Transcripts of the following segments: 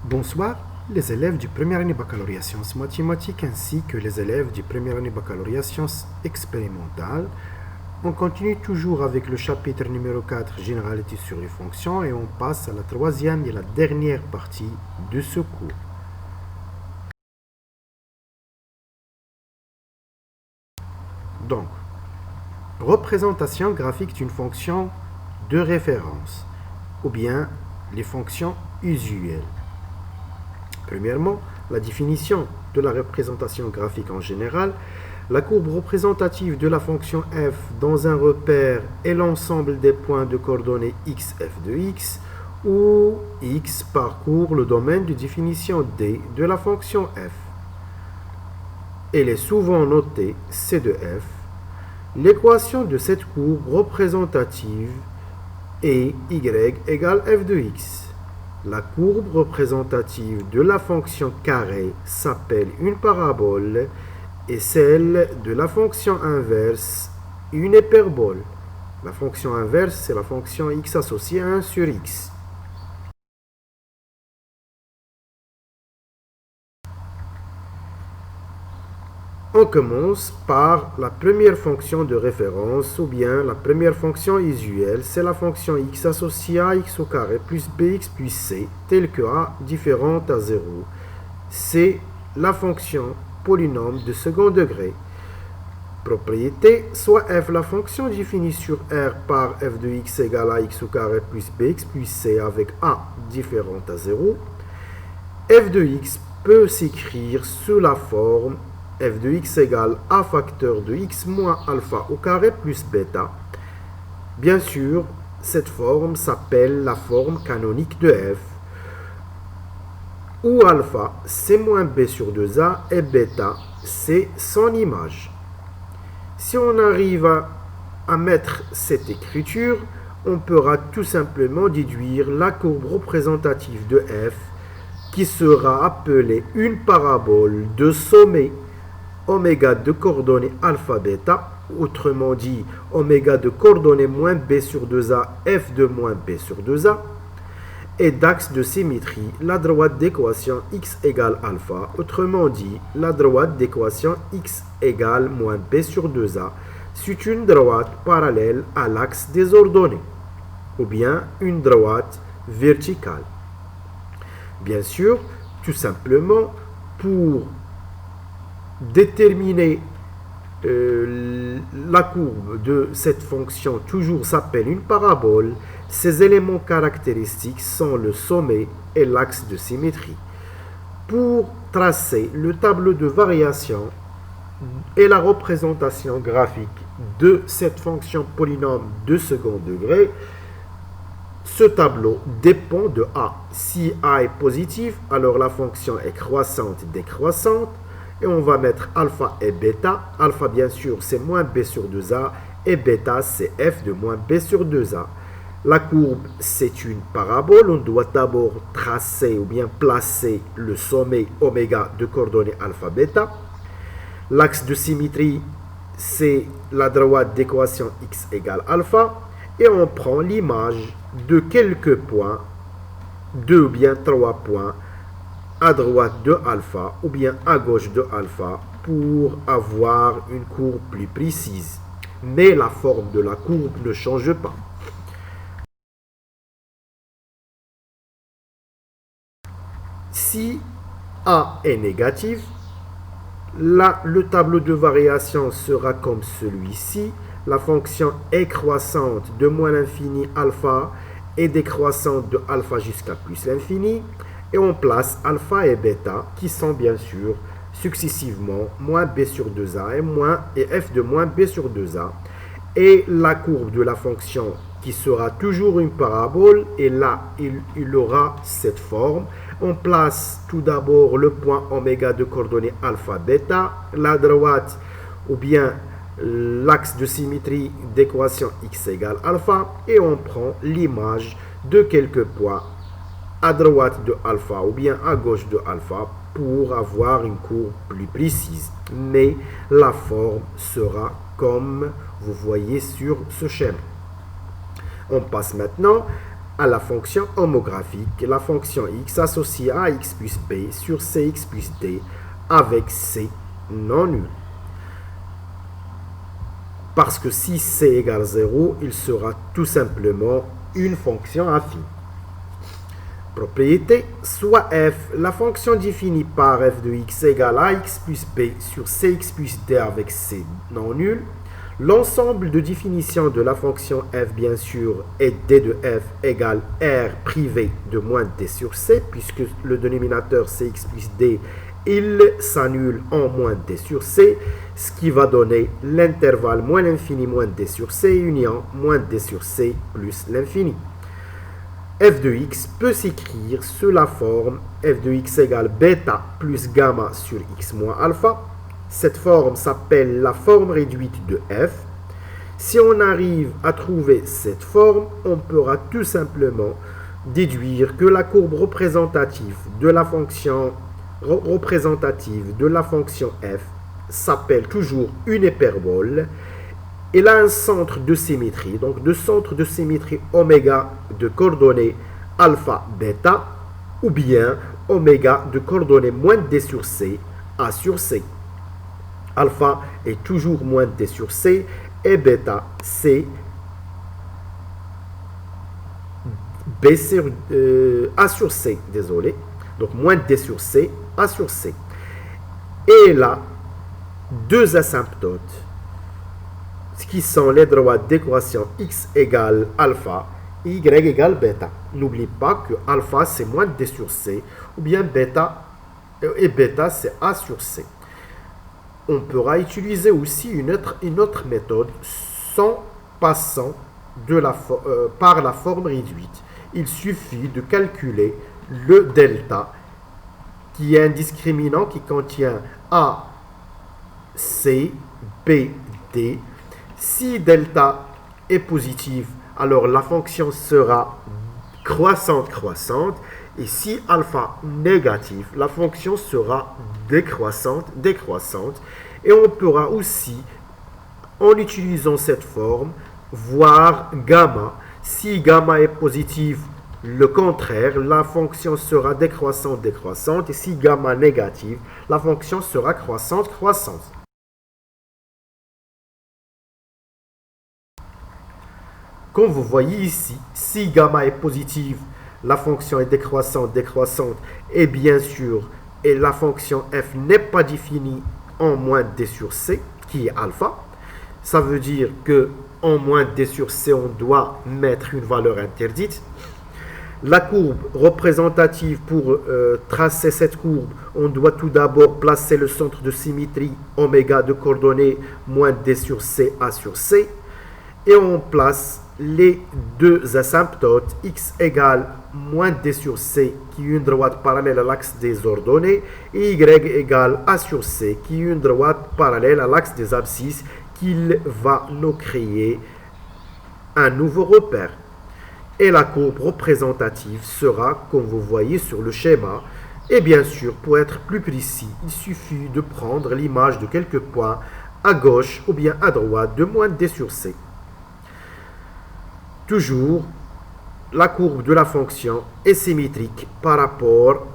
Bonsoir, les élèves du première année baccalauréat sciences mathématiques ainsi que les élèves du première année baccalauréat sciences expérimentales. On continue toujours avec le chapitre numéro 4, généralité sur les fonctions, et on passe à la troisième et la dernière partie de ce cours. Donc, représentation graphique d'une fonction de référence, ou bien les fonctions usuelles. Premièrement, la définition de la représentation graphique en général. La courbe représentative de la fonction f dans un repère est l'ensemble des points de coordonnées x, f de x, où x parcourt le domaine de définition d de la fonction f. Elle est souvent notée c de f. L'équation de cette courbe représentative est y égale f de x. La courbe représentative de la fonction carré s'appelle une parabole et celle de la fonction inverse une hyperbole. La fonction inverse, c'est la fonction x associée à 1 sur x. On commence par la première fonction de référence ou bien la première fonction usuelle, c'est la fonction x associée à x au carré plus bx plus c, telle que a différente à 0. C'est la fonction polynôme de second degré. Propriété, soit f, la fonction définie sur R par f de x égale à x au carré plus bx plus c avec a différente à 0. F de x peut s'écrire sous la forme f de x égale a facteur de x moins alpha au carré plus bêta. Bien sûr, cette forme s'appelle la forme canonique de f, où alpha c'est moins b sur 2a et bêta c'est son image. Si on arrive à mettre cette écriture, on pourra tout simplement déduire la courbe représentative de f qui sera appelée une parabole de sommet oméga de coordonnées alpha bêta, autrement dit oméga de coordonnées moins b sur 2a f de moins b sur 2a, et d'axe de symétrie la droite d'équation x égale alpha, autrement dit la droite d'équation x égale moins b sur 2a, c'est une droite parallèle à l'axe des ordonnées, ou bien une droite verticale. Bien sûr, tout simplement, pour déterminer la courbe de cette fonction toujours s'appelle une parabole. Ces éléments caractéristiques sont le sommet et l'axe de symétrie. Pour tracer le tableau de variation et la représentation graphique de cette fonction polynôme de second degré, ce tableau dépend de a. Si a est positif, alors la fonction est croissante, décroissante. Et on va mettre alpha et bêta. Alpha, bien sûr, c'est moins b sur 2a. Et bêta, c'est f de moins b sur 2a. La courbe, c'est une parabole. On doit d'abord tracer ou bien placer le sommet oméga de coordonnées alpha bêta. L'axe de symétrie, c'est la droite d'équation x égale alpha. Et on prend l'image de quelques points, 2 ou bien 3 points, à droite de alpha ou bien à gauche de alpha pour avoir une courbe plus précise. Mais la forme de la courbe ne change pas. Si A est négatif, là, le tableau de variation sera comme celui-ci. La fonction est croissante de moins l'infini alpha et décroissante de alpha jusqu'à plus l'infini. Et on place alpha et bêta qui sont bien sûr successivement moins b sur 2a et f de moins b sur 2a. Et la courbe de la fonction qui sera toujours une parabole, et là il aura cette forme. On place tout d'abord le point oméga de coordonnées alpha bêta, la droite ou bien l'axe de symétrie d'équation x égale alpha, et on prend l'image de quelques points à droite de alpha ou bien à gauche de alpha pour avoir une courbe plus précise. Mais la forme sera comme vous voyez sur ce schéma. On passe maintenant à la fonction homographique, la fonction x associée à x plus b sur cx plus d avec c non nul. Parce que si c égale 0, il sera tout simplement une fonction affine. Propriété, soit f, la fonction définie par f de x égale à x plus b sur cx plus d avec c non nul. L'ensemble de définition de la fonction f, bien sûr, est d de f égale r privé de moins d sur c, puisque le dénominateur cx plus d, il s'annule en moins d sur c, ce qui va donner l'intervalle moins l'infini moins d sur c union moins d sur c plus l'infini. F de x peut s'écrire sous la forme f de x égale bêta plus gamma sur x moins alpha. Cette forme s'appelle la forme réduite de f. Si on arrive à trouver cette forme, on pourra tout simplement déduire que la courbe représentative de la fonction f s'appelle toujours une hyperbole. Elle a un centre de symétrie, donc de centre de symétrie oméga de coordonnées alpha, bêta, ou bien oméga de coordonnées moins d sur c, a sur c. Alpha est toujours moins d sur c et bêta, c, b sur, a sur c, désolé. Donc moins d sur c, a sur c. Et là, deux asymptotes, qui sont les droits d'équation x égale alpha, y égale bêta. N'oublie pas que alpha c'est moins d sur c, ou bien bêta, et bêta c'est a sur c. On pourra utiliser aussi une autre méthode sans passant par la forme réduite. Il suffit de calculer le delta, qui est un discriminant qui contient a, c, b, d. Si delta est positif, alors la fonction sera croissante. Et si alpha négatif, la fonction sera décroissante. Et on pourra aussi, en utilisant cette forme, voir gamma. Si gamma est positif, le contraire, la fonction sera décroissante. Et si gamma négatif, la fonction sera croissante. Comme vous voyez ici, si gamma est positive, la fonction est décroissante, et bien sûr, et la fonction f n'est pas définie en moins d sur c, qui est alpha. Ça veut dire que en moins d sur c, on doit mettre une valeur interdite. La courbe représentative, pour tracer cette courbe, on doit tout d'abord placer le centre de symétrie oméga de coordonnées moins d sur c, a sur c, et on place les deux asymptotes x égale moins d sur c qui est une droite parallèle à l'axe des ordonnées et y égale a sur c qui est une droite parallèle à l'axe des abscisses qu'il va nous créer un nouveau repère. Et la courbe représentative sera, comme vous voyez sur le schéma, et bien sûr, pour être plus précis, il suffit de prendre l'image de quelques points à gauche ou bien à droite de moins d sur c. Toujours, la courbe de la fonction est symétrique par rapport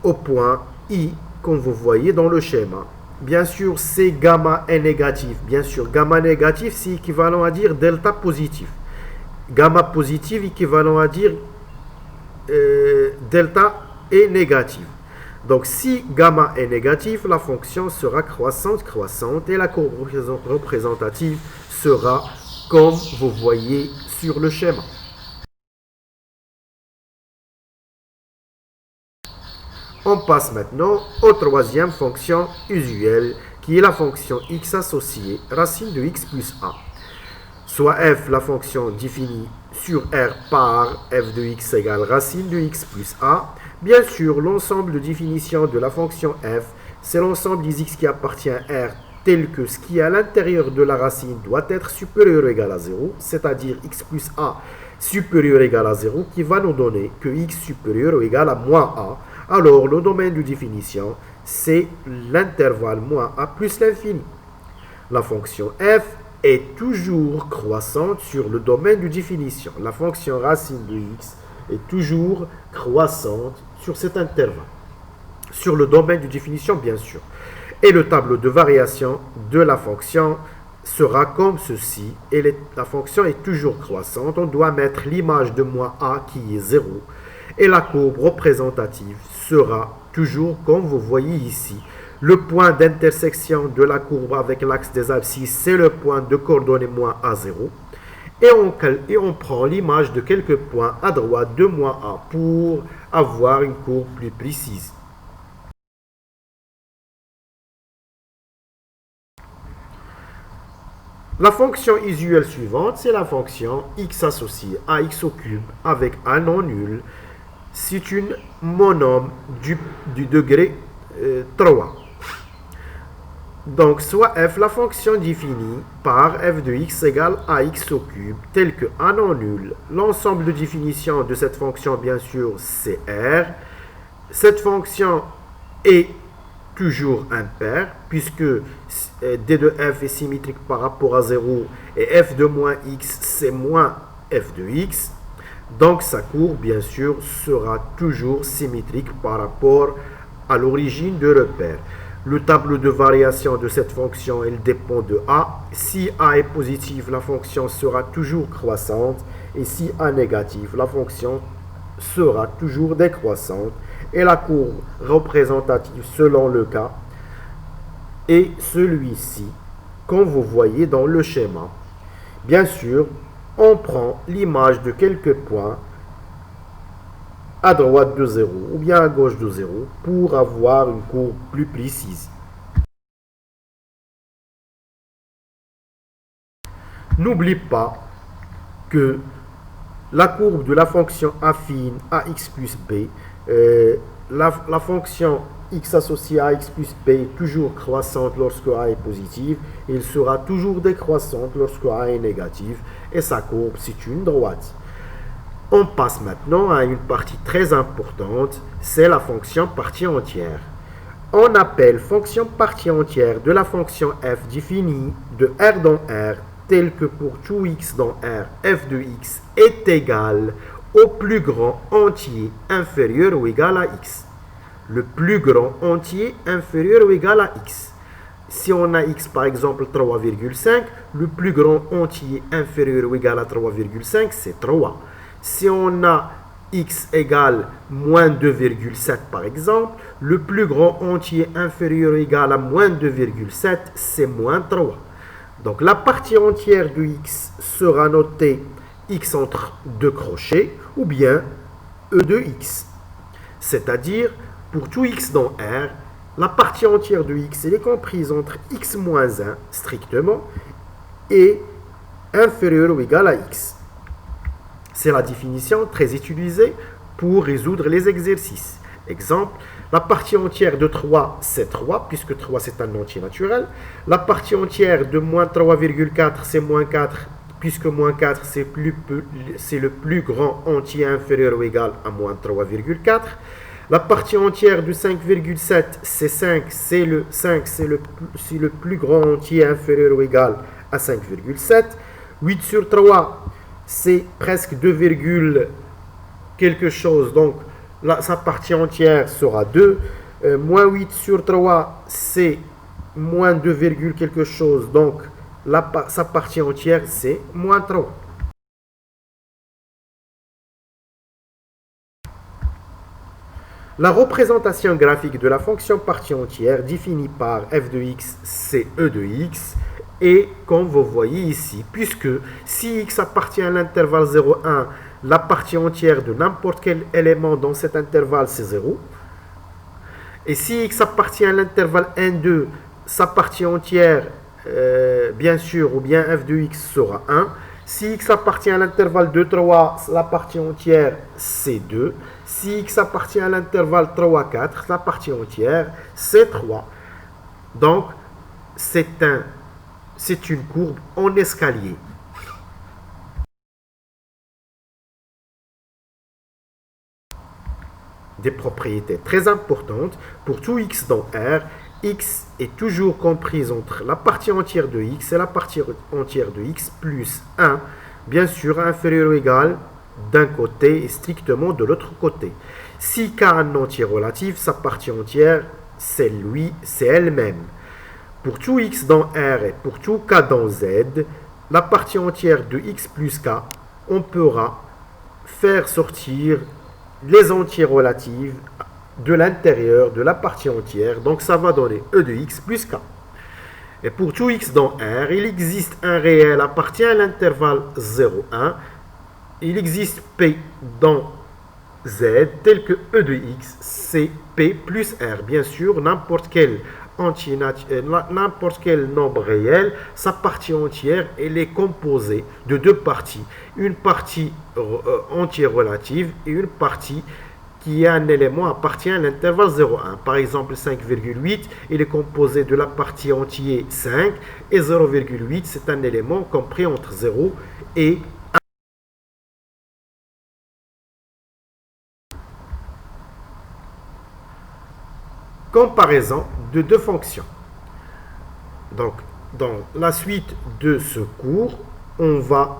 au point I, comme vous voyez dans le schéma. Bien sûr, c'est gamma est négatif. Bien sûr, gamma négatif, c'est équivalent à dire delta positif. Gamma positif, équivalent à dire delta est négatif. Donc, si gamma est négatif, la fonction sera croissante, et la courbe représentative sera comme vous voyez sur le schéma. On passe maintenant aux troisième fonction usuelle, qui est la fonction x associée racine de x plus a. Soit f, la fonction définie sur R par f de x égale racine de x plus a. Bien sûr, l'ensemble de définition de la fonction f, c'est l'ensemble des x qui appartient à R, tel que ce qui est à l'intérieur de la racine doit être supérieur ou égal à 0, c'est-à-dire x plus a supérieur ou égal à 0, qui va nous donner que x supérieur ou égal à moins a. Alors, le domaine de définition, c'est l'intervalle moins a plus l'infini. La fonction f est toujours croissante sur le domaine de définition. La fonction racine de x est toujours croissante sur cet intervalle. Sur le domaine de définition, bien sûr. Et le tableau de variation de la fonction sera comme ceci. Et la fonction est toujours croissante. On doit mettre l'image de moins a qui est 0. Et la courbe représentative sera toujours comme vous voyez ici. Le point d'intersection de la courbe avec l'axe des abscisses, c'est le point de coordonnées moins a0. Et on prend l'image de quelques points à droite de moins a pour avoir une courbe plus précise. La fonction usuelle suivante, c'est la fonction x associée à x au cube avec un non nul. C'est une monome du degré 3. Donc, soit f, la fonction définie par f de x égale à x au cube, tel que un non nul. L'ensemble de définition de cette fonction, bien sûr, c'est r. Cette fonction est toujours impair, puisque d de f est symétrique par rapport à 0, et f de moins x, c'est moins f de x. Donc, sa courbe, bien sûr, sera toujours symétrique par rapport à l'origine de repère. Le tableau de variation de cette fonction, elle dépend de a. Si a est positif, la fonction sera toujours croissante. Et si a négatif, la fonction sera toujours décroissante. Et la courbe représentative selon le cas est celui-ci, comme vous voyez dans le schéma. Bien sûr, on prend l'image de quelques points à droite de 0 ou bien à gauche de 0 pour avoir une courbe plus précise. N'oublie pas que la courbe de la fonction affine ax plus b, la fonction x associée à x plus b est toujours croissante lorsque a est positive, et il sera toujours décroissante lorsque a est négative, et sa courbe c'est une droite. On passe maintenant à une partie très importante, c'est la fonction partie entière. On appelle fonction partie entière de la fonction f définie de R dans R, tel que pour tout x dans R, f de x est égal au plus grand entier inférieur ou égal à x. Le plus grand entier inférieur ou égal à x. Si on a x par exemple 3,5, le plus grand entier inférieur ou égal à 3,5, c'est 3. Si on a x égale moins 2,7 par exemple, le plus grand entier inférieur ou égal à moins 2,7, c'est moins 3. Donc la partie entière de x sera notée x entre deux crochets ou bien e de x. C'est-à-dire, pour tout x dans R, la partie entière de x elle est comprise entre x moins 1 strictement et inférieur ou égal à x. C'est la définition très utilisée pour résoudre les exercices. Exemple, la partie entière de 3, c'est 3, puisque 3, c'est un entier naturel. La partie entière de moins 3,4, c'est moins 4, puisque moins 4, c'est le plus grand entier inférieur ou égal à moins 3,4. La partie entière de 5,7, c'est 5, c'est le plus grand entier inférieur ou égal à 5,7. 8 sur 3, c'est presque 2, quelque chose, donc sa partie entière sera 2. Moins 8 sur 3, c'est moins 2, quelque chose, donc sa partie entière, c'est moins 3. La représentation graphique de la fonction partie entière définie par f de x, c'est e de x. Et comme vous voyez ici, puisque si x appartient à l'intervalle 0,1, la partie entière de n'importe quel élément dans cet intervalle, c'est 0. Et si x appartient à l'intervalle 1,2, sa partie entière, bien sûr, ou bien f de x sera 1. Si x appartient à l'intervalle 2,3, la partie entière, c'est 2. Si x appartient à l'intervalle 3,4, la partie entière, c'est 3. Donc, c'est une courbe en escalier. Des propriétés très importantes pour tout x dans R, x est toujours comprise entre la partie entière de x et la partie entière de x plus 1, bien sûr inférieur ou égal d'un côté et strictement de l'autre côté. Si k a un entier relatif, sa partie entière, c'est elle-même. Pour tout x dans R et pour tout k dans Z, la partie entière de x plus k, on pourra faire sortir les entiers relatifs de l'intérieur de la partie entière. Donc ça va donner e de x plus k. Et pour tout x dans R, il existe un réel appartient à l'intervalle 0, 1. Il existe P dans Z tel que E de X, c'est P plus R. Bien sûr, n'importe quel nombre réel, sa partie entière, elle est composée de deux parties. Une partie entière relative et une partie qui est un élément appartient à l'intervalle 0,1. Par exemple, 5,8, il est composé de la partie entière 5 et 0,8, c'est un élément compris entre 0 et 1. Comparaison de deux fonctions. Donc, dans la suite de ce cours, on va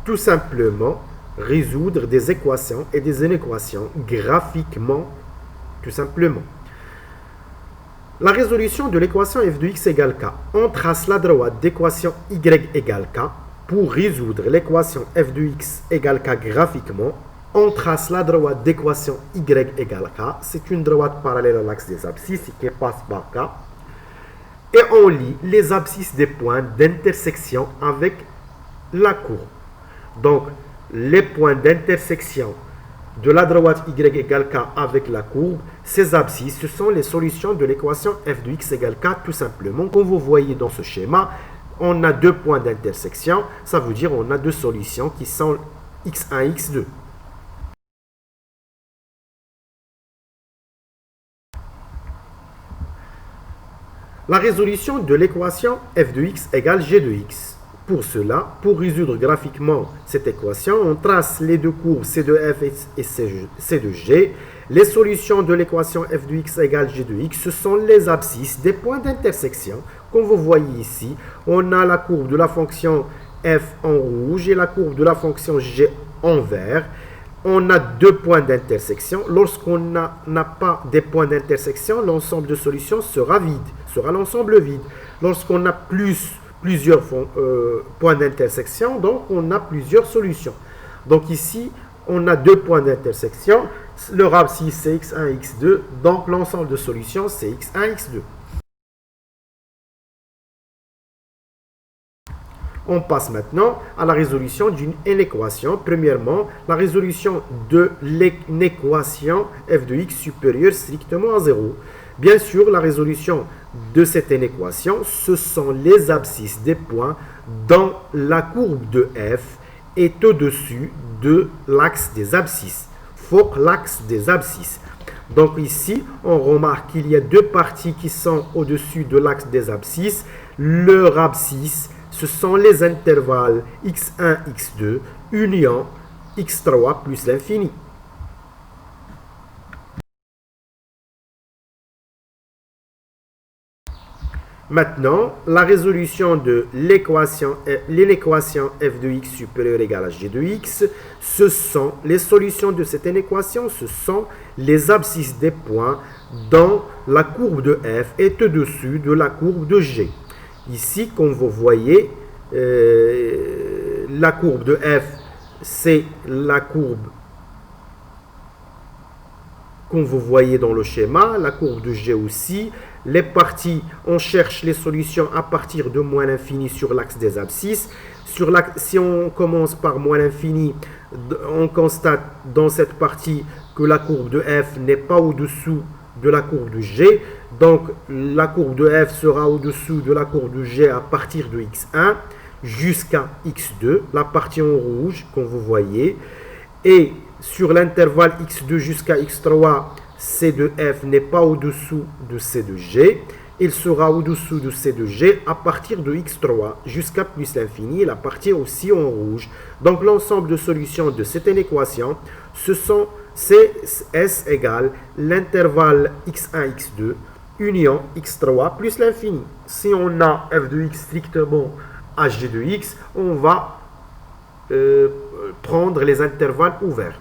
tout simplement résoudre des équations et des inéquations graphiquement, tout simplement. La résolution de l'équation f de x égale k. On trace la droite d'équation y égale k. Pour résoudre l'équation f de x égale k graphiquement, on trace la droite d'équation y égale k. C'est une droite parallèle à l'axe des abscisses qui passe par k. Et on lie les abscisses des points d'intersection avec la courbe. Donc, les points d'intersection de la droite y égale k avec la courbe, ces abscisses, ce sont les solutions de l'équation f de x égale k tout simplement. Comme vous voyez dans ce schéma, on a deux points d'intersection. Ça veut dire on a deux solutions qui sont x1 et x2. La résolution de l'équation f de x égale g de x. Pour cela, pour résoudre graphiquement cette équation, on trace les deux courbes c de f et c de g. Les solutions de l'équation f de x égale g de x, ce sont les abscisses des points d'intersection. Comme vous voyez ici, on a la courbe de la fonction f en rouge et la courbe de la fonction g en vert. On a deux points d'intersection. Lorsqu'on n'a pas des points d'intersection, l'ensemble de solutions sera vide, sera l'ensemble vide. Lorsqu'on a plusieurs points d'intersection, donc on a plusieurs solutions. Donc ici, on a deux points d'intersection. Leur abscisse, c'est x1 et x2. Donc l'ensemble de solutions, c'est x1 et x2. On passe maintenant à la résolution d'une équation. Premièrement, la résolution de l'équation f de x supérieure strictement à 0. Bien sûr, la résolution de cette équation, ce sont les abscisses des points dont la courbe de f est au-dessus de l'axe des abscisses. Faut l'axe des abscisses. Donc ici, on remarque qu'il y a deux parties qui sont au-dessus de l'axe des abscisses. Leur abscisse, ce sont les intervalles x1, x2, union x3 plus l'infini. Maintenant, la résolution de l'équation f de x supérieur égale à g de x, ce sont les solutions de cette équation, ce sont les abscisses des points dont la courbe de f est au-dessus de la courbe de g. Ici, comme vous voyez, la courbe de f, c'est la courbe, comme vous voyez dans le schéma, la courbe de g aussi. Les parties, on cherche les solutions à partir de moins l'infini sur l'axe des abscisses. Si on commence par moins l'infini, on constate dans cette partie que la courbe de f n'est pas au-dessous de la courbe de g. Donc, la courbe de f sera au-dessous de la courbe de g à partir de x1 jusqu'à x2, la partie en rouge, comme vous voyez. Et sur l'intervalle x2 jusqu'à x3, c de f n'est pas au-dessous de c de g. Il sera au-dessous de c de g à partir de x3 jusqu'à plus l'infini, la partie aussi en rouge. Donc, l'ensemble de solutions de cette équation, ce sont S égale l'intervalle x1, x2, union x3 plus l'infini. Si on a f de x strictement hg de x, on va prendre les intervalles ouverts.